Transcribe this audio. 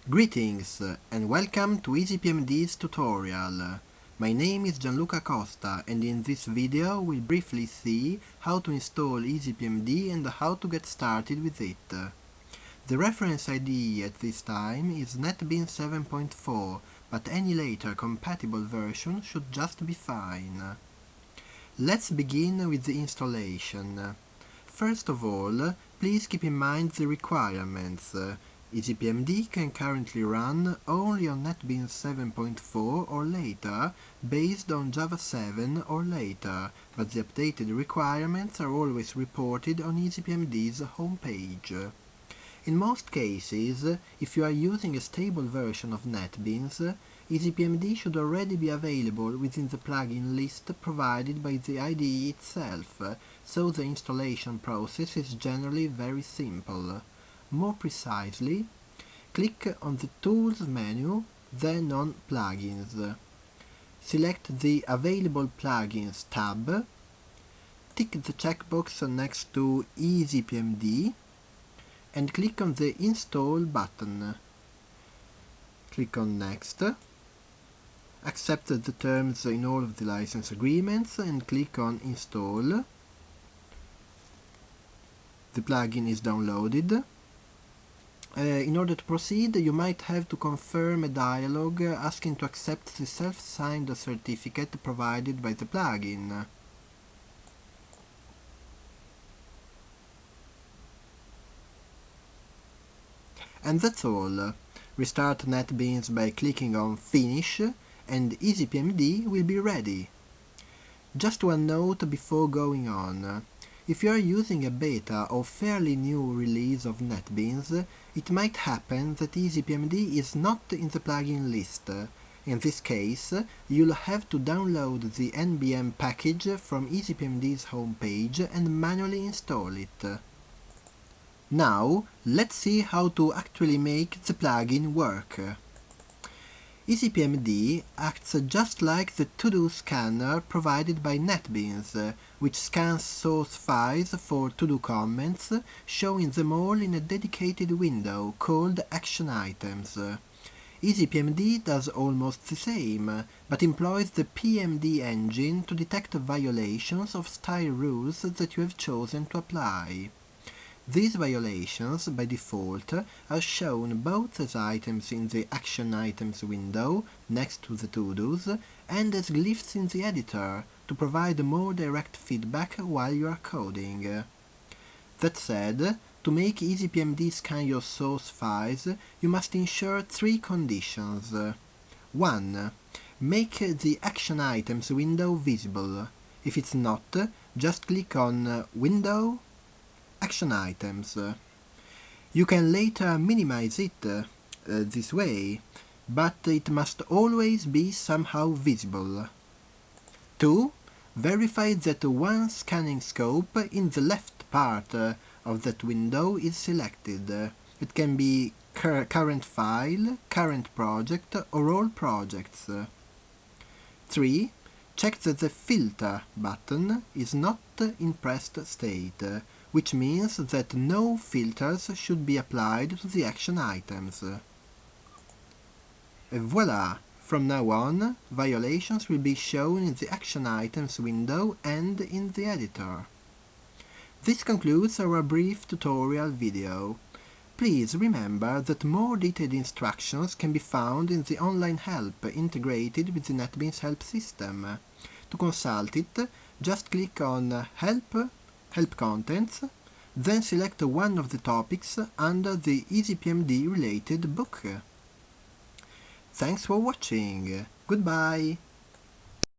Greetings and welcome to EasyPmd's tutorial. My name is Gianluca Costa and in this video we'll briefly see how to install EasyPmd and how to get started with it. The reference ID at this time is NetBeans 7.4, but any later compatible version should just be fine. Let's begin with the installation. First of all, please keep in mind the requirements. EasyPmd can currently run only on NetBeans 7.4 or later, based on Java 7 or later, but the updated requirements are always reported on EasyPmd's homepage. In most cases, if you are using a stable version of NetBeans, EasyPmd should already be available within the plugin list provided by the IDE itself, so the installation process is generally very simple. More precisely, click on the Tools menu, then on Plugins. Select the Available Plugins tab, tick the checkbox next to EasyPmd, and click on the Install button. Click on Next, accept the terms in all of the license agreements and click on Install. The plugin is downloaded. In order to proceed, you might have to confirm a dialog asking to accept the self-signed certificate provided by the plugin. And that's all. Restart NetBeans by clicking on Finish and EasyPmd will be ready. Just one note before going on. If you are using a beta or fairly new release of NetBeans, it might happen that EasyPmd is not in the plugin list. In this case, you'll have to download the NBM package from EasyPmd's homepage and manually install it. Now, let's see how to actually make the plugin work. EasyPmd acts just like the to-do scanner provided by NetBeans, which scans source files for to-do comments, showing them all in a dedicated window called Action Items. EasyPmd does almost the same, but employs the PMD engine to detect violations of style rules that you have chosen to apply. These violations, by default, are shown both as items in the Action Items window, next to the to-dos, and as glyphs in the editor, to provide more direct feedback while you are coding. That said, to make EasyPmd scan your source files, you must ensure three conditions. 1. Make the Action Items window visible. If it's not, just click on Window, Action Items. You can later minimize it this way, but it must always be somehow visible. 2. Verify that one scanning scope in the left part of that window is selected. It can be current file, current project, or all projects. 3. Check that the Filter button is not in pressed state, which means that no filters should be applied to the action items. Voila! From now on, violations will be shown in the Action Items window and in the editor. This concludes our brief tutorial video. Please remember that more detailed instructions can be found in the online help integrated with the NetBeans help system. To consult it, just click on Help Contents, then select one of the topics under the EasyPmd related book. Thanks for watching. Goodbye.